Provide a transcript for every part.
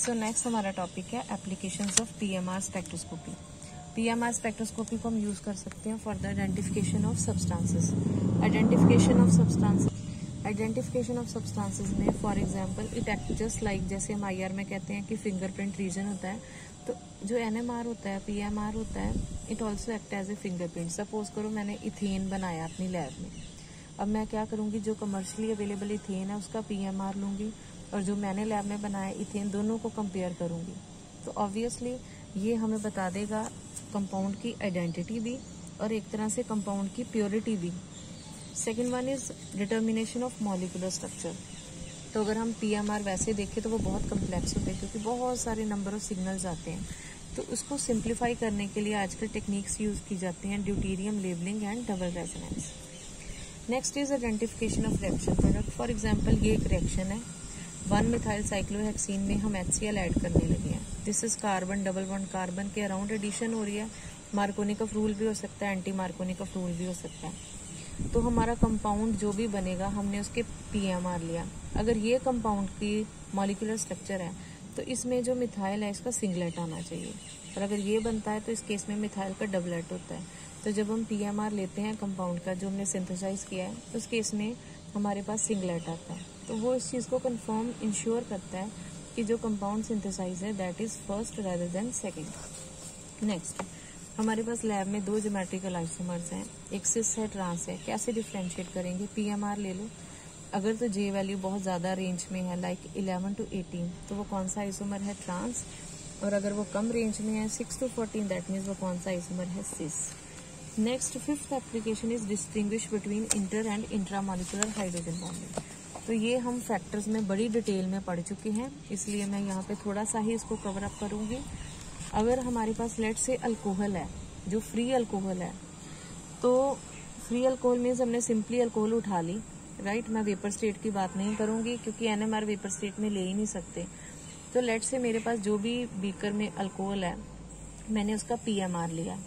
सो next हमारा topic है applications of PMR spectroscopy. PMR spectroscopy को हम यूज़ कर सकते हैं for the identification of substances. Identification of substances में for example it act just like, जैसे हम आईआर में कहते हैं कि फिंगरप्रिंट रीजन होता है, तो जो एनएमआर होता है, पीएमआर होता है, it also act as a fingerprint. Suppose करो मैंने इथेन बनाया अपनी लैब में, अब मैं क्या करूँगी, जो कमर्शियली अवेलेबल इथेन है उसका पीएमआर लूँगी और जो मैंने लैब में बनाया इथेन, दोनों को कंपेयर करूँगी। तो ऑब्वियसली ये हमें बता देगा कंपाउंड की आइडेंटिटी भी और एक तरह से कंपाउंड की प्योरिटी भी। Second one is determination of molecular structure. तो अगर हम पीएमआर वैसे देखें तो वो बहुत कम्प्लेक्स होते हैं क्योंकि बहुत सारे नंबर ऑफ सिग्नल्स आते हैं। तो उसको सिंप्लीफाई करने के लिए आजकल टेक्निक्स यूज की जाती हैं, deuterium labelling and double resonance. Next is identification of reaction product. For example ये एक रिएक्शन है, 1-मिथाइल साइक्लोहेक्सीन में हम HCl ऐड करने लगे हैं। This is carbon, double bond carbon के अराउंड एडिशन हो रही है। मार्कोनिकॉफ रूल भी हो सकता है, एंटी मार्कोनिकॉफ रूल भी हो सकता है। तो हमारा कंपाउंड जो भी बनेगा हमने उसके पीएमआर लिया। अगर ये कंपाउंड की मॉलिक्यूलर स्ट्रक्चर है तो इसमें जो मिथाइल है इसका सिंगलेट आना चाहिए, और अगर ये बनता है तो इस केस में मिथाइल का डबलेट होता है। तो जब हम पीएमआर लेते हैं कंपाउंड का जो हमने सिंथेसाइज किया है, तो उस केस में हमारे पास सिंगलेट आता है। तो वो इस चीज़ को कंफर्म इंश्योर करता है कि जो कंपाउंड सिंथेसाइज है that is first rather than second. Next, हमारे पास लैब में 2 ज्योमेट्रिकल आइसोमर्स हैं, एक सिस है, ट्रांस है। कैसे डिफ्रेंशिएट करेंगे? पीएमआर ले लो। अगर तो जे वैल्यू बहुत ज़्यादा रेंज में है लाइक 11 to 18 तो वो कौन सा आइसोमर है? ट्रांस। और अगर वो कम रेंज में है 6 to 14 दैट मीन्स वो कौन सा आइसोमर है? Cis. Next, fifth application is distinguish between inter and intramolecular hydrogen bonding. तो ये हम फैक्टर्स में बड़ी डिटेल में पढ़ चुके हैं, इसलिए मैं यहाँ पे थोड़ा सा ही इसको कवर अप करूँगी। अगर हमारे पास लेट से अल्कोहल है, जो फ्री अल्कोहल है, तो फ्री अल्कोहल मीन्स हमने सिंपली अल्कोहल उठा ली, राइट। मैं वेपर स्टेट की बात नहीं करूँगी क्योंकि एनएमआर वेपर स्टेट में ले ही नहीं सकते। तो लेट से मेरे पास जो भी बीकर में अल्कोहल है, मैंने उसका पीएमआर लिया।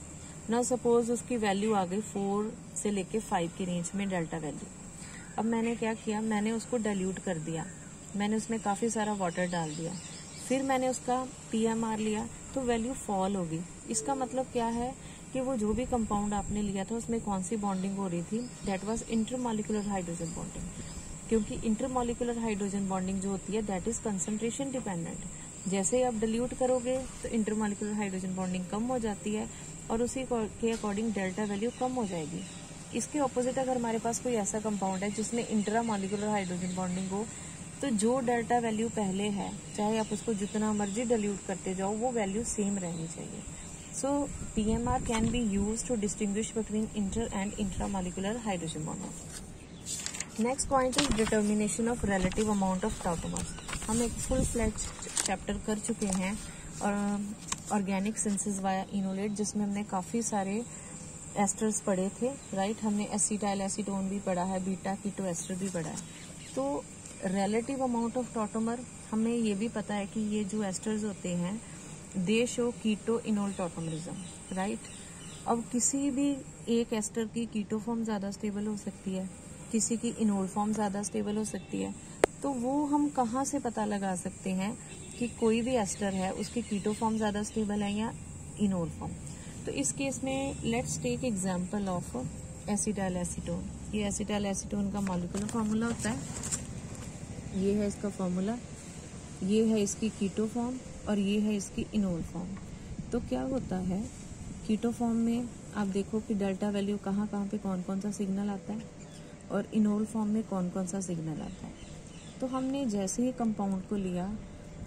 ना सपोज उसकी वैल्यू आ गई 4 से लेके 5 की रेंज में डेल्टा वैल्यू। अब मैंने क्या किया, मैंने उसको डाइल्यूट कर दिया, मैंने उसमें काफ़ी सारा वाटर डाल दिया, फिर मैंने उसका पीएमआर लिया तो वैल्यू फॉल होगी। इसका मतलब क्या है कि वो जो भी कंपाउंड आपने लिया था उसमें कौन सी बॉन्डिंग हो रही थी? That was intermolecular hydrogen bonding. क्योंकि इंटरमॉलिक्यूलर हाइड्रोजन बॉन्डिंग जो होती है दैट इज कंसंट्रेशन डिपेंडेंट। जैसे ही आप डिल्यूट करोगे तो इंटरमॉलिक्यूलर हाइड्रोजन बॉन्डिंग कम हो जाती है और उसी के अकॉर्डिंग डेल्टा वैल्यू कम हो जाएगी। इसके ऑपोजिट अगर हमारे पास कोई ऐसा कंपाउंड है जिसमें इंट्रामॉलिक्यूलर हाइड्रोजन बॉन्डिंग हो, तो जो डेल्टा वैल्यू पहले है, चाहे आप उसको जितना मर्जी डिल्यूट करते जाओ, वो वैल्यू सेम रहनी चाहिए। So PMR can be used to distinguish between inter and intramolecular hydrogen bonding. Next point is determination of relative amount of tautomers. हम एक फुल फ्लेज्ड चैप्टर कर चुके हैं ऑर्गेनिक सिंथेसिस वाया इनोलेट, जिसमें हमने काफ़ी सारे एस्टर्स पढ़े थे, राइट। हमने एसिटाइल एसीटोन भी पढ़ा है, बीटा कीटो एस्टर भी पढ़ा है। तो रिलेटिव अमाउंट ऑफ टॉटोमर, हमें ये भी पता है कि ये जो एस्टर्स होते हैं they show keto enol tautomerism, right. अब किसी भी एक एस्टर की कीटो फॉर्म ज़्यादा स्टेबल हो सकती है, किसी की इनोल फॉर्म ज़्यादा स्टेबल हो सकती है। तो वो हम कहाँ से पता लगा सकते हैं कि कोई भी एस्टर है उसकी कीटो फॉर्म ज़्यादा स्टेबल है या इनोल फॉर्म? तो इस केस में let's take example of acetyl acetone. ये एसिटाइल एसीटोन का मॉलिक्यूलर फार्मूला होता है, ये है इसका फार्मूला, ये है इसकी कीटो फॉर्म और ये है इसकी इनोल फॉर्म। तो क्या होता है, कीटो फॉर्म में आप देखो कि डेल्टा वैल्यू कहाँ कहाँ पे कौन कौन सा सिग्नल आता है और इनोल फॉर्म में कौन कौन सा सिग्नल आता है। तो हमने जैसे ही कंपाउंड को लिया,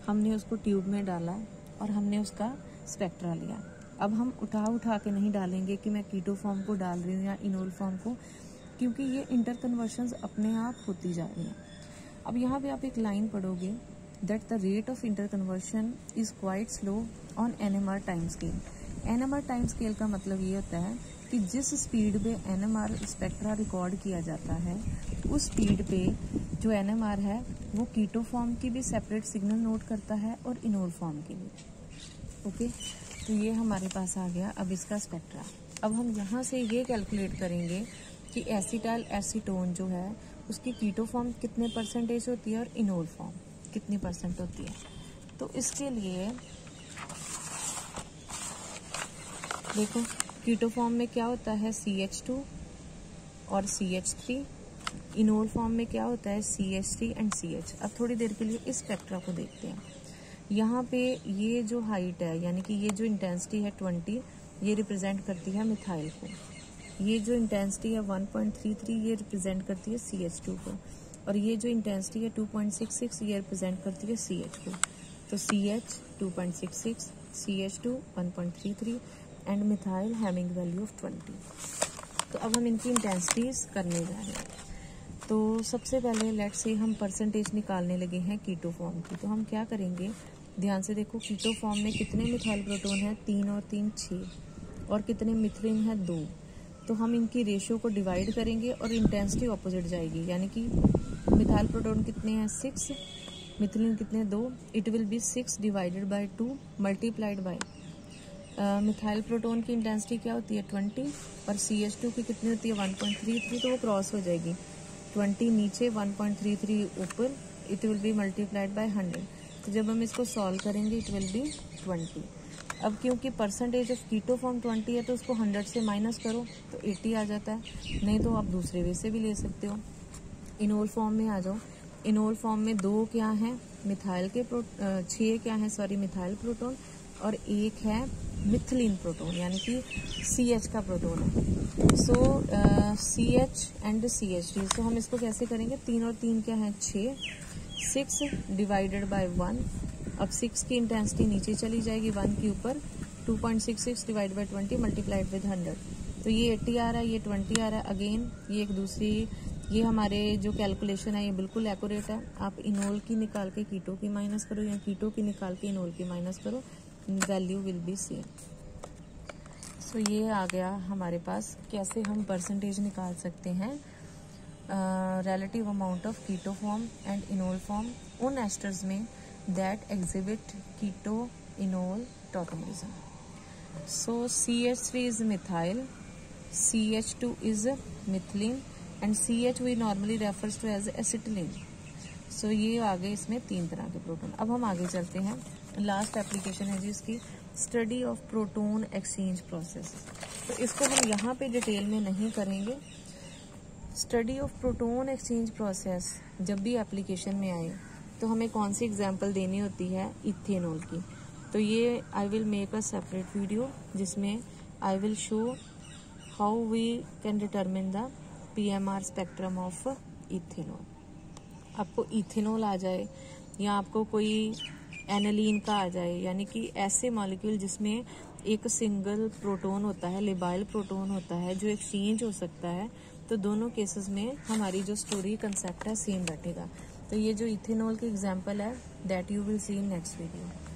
हमने उसको ट्यूब में डाला और हमने उसका स्पेक्ट्रा लिया। अब हम उठा के नहीं डालेंगे कि मैं कीटो फॉर्म को डाल रही हूँ या इनोल फॉर्म को, क्योंकि ये इंटर कन्वर्शंस अपने आप होती जा रही हैं। अब यहाँ पे आप एक लाइन पढ़ोगे that the rate of inter conversion is quite slow on NMR time scale. NMR time scale का मतलब ये होता है कि जिस स्पीड पे एनएमआर स्पेक्ट्रा रिकॉर्ड किया जाता है, उस स्पीड पे जो एनएमआर है वो कीटो फॉर्म की भी सेपरेट सिग्नल नोट करता है और इनोल फॉर्म की भी। ओके, तो ये हमारे पास आ गया अब इसका स्पेक्ट्रा। अब हम यहाँ से ये कैलकुलेट करेंगे कि एसिटाइल एसीटोन जो है उसकी कीटो फॉर्म कितने परसेंटेज होती है और इनोल फॉर्म कितनी परसेंट होती है। तो इसके लिए देखो कीटो फॉर्म में क्या होता है CH2 और CH3, इनोल फॉर्म में क्या होता है CH3 एंड CH। अब थोड़ी देर के लिए इस स्पेक्ट्रा को देखते हैं। यहाँ पे ये जो हाइट है यानी कि ये जो इंटेंसिटी है 20, ये रिप्रेजेंट करती है मिथाइल को। ये जो इंटेंसिटी है 1.33 ये रिप्रेजेंट करती है CH2 को, और ये जो इंटेंसिटी है 2.66 ये रिप्रेजेंट करती है CH को। तो CH 2.66, CH2 1.33 and methyl having value of 20। तो अब हम इनकी इंटेंसिटीज करने जा रहे हैं। तो सबसे पहले लेट्स से हम परसेंटेज निकालने लगे हैं कीटो फॉर्म की। तो हम क्या करेंगे, ध्यान से देखो, कीटो फॉर्म में कितने मिथाइल प्रोटोन है, 3 और 3 6, और कितने मिथिलीन है 2। तो हम इनकी रेशियो को डिवाइड करेंगे और इंटेंसिटी ऑपोजिट जाएगी, यानी कि मिथाइल प्रोटोन कितने हैं 6, मिथिलीन कितने 2, it will be 6 divided by 2 multiplied by methyl proton की इंटेंसिटी क्या होती है 20 और CH2 की कितनी होती है 1.33, तो वो क्रॉस हो जाएगी, 20 नीचे 1.33 ऊपर, it will be multiplied by 100। तो जब हम इसको सॉल्व करेंगे इट विल बी 20। अब क्योंकि परसेंटेज ऑफ कीटो फॉर्म 20 है तो उसको 100 से माइनस करो तो 80 आ जाता है, नहीं तो आप दूसरे वे से भी ले सकते हो। इनोल फॉर्म में आ जाओ। इनोल फॉर्म में 2 क्या है मिथाइल के 6 क्या है मिथाइल प्रोटोन, और 1 है मिथिलीन प्रोटोन यानी कि CH का प्रोटोन है। सो CH एंड CH3। तो हम इसको कैसे करेंगे, 3 और 3 क्या है 6, 6 डिवाइडेड बाय 1। अब 6 की इंटेंसिटी नीचे चली जाएगी 1 के ऊपर, 2.66 डिवाइड बाय 20 मल्टीप्लाइड विद 100। तो ये 80 आ रहा है, ये 20 आ रहा है। अगेन ये एक दूसरी, ये हमारे जो कैलकुलेशन है ये बिल्कुल एक्यूरेट है। आप इनोल की निकाल के कीटो की माइनस करो या कीटो की निकाल के इनोल की माइनस करो, वैल्यू विल बी सेम। सो ये आ गया हमारे पास कैसे हम परसेंटेज निकाल सकते हैं relative amount of keto form and enol form उन एस्टर्स में that exhibit keto enol tautomerism. So CH3 is methyl, CH2 is methylene and CH we normally refers to as acetylene. So ये आ गए इसमें 3 तरह के प्रोटोन। अब हम आगे चलते हैं, लास्ट एप्लीकेशन है जी इसकी, study of proton exchange process. तो इसको हम यहाँ पे डिटेल में नहीं करेंगे। Study of proton exchange process जब भी एप्लीकेशन में आए तो हमें कौन सी एग्जाम्पल देनी होती है, इथेनॉल की। तो ये I will make a separate video जिसमें I will show how we can determine the PMR spectrum of ethanol. आपको इथेनॉल आ जाए या आपको कोई एनालीन का आ जाए, यानी कि ऐसे मॉलिक्यूल जिसमें एक सिंगल प्रोटोन होता है, लिबाइल प्रोटोन होता है जो एक्सचेंज हो सकता है, तो दोनों केसेस में हमारी जो स्टोरी कंसेप्ट है सेम बैठेगा। तो ये जो इथेनॉल की एग्जांपल है that you will see in next video.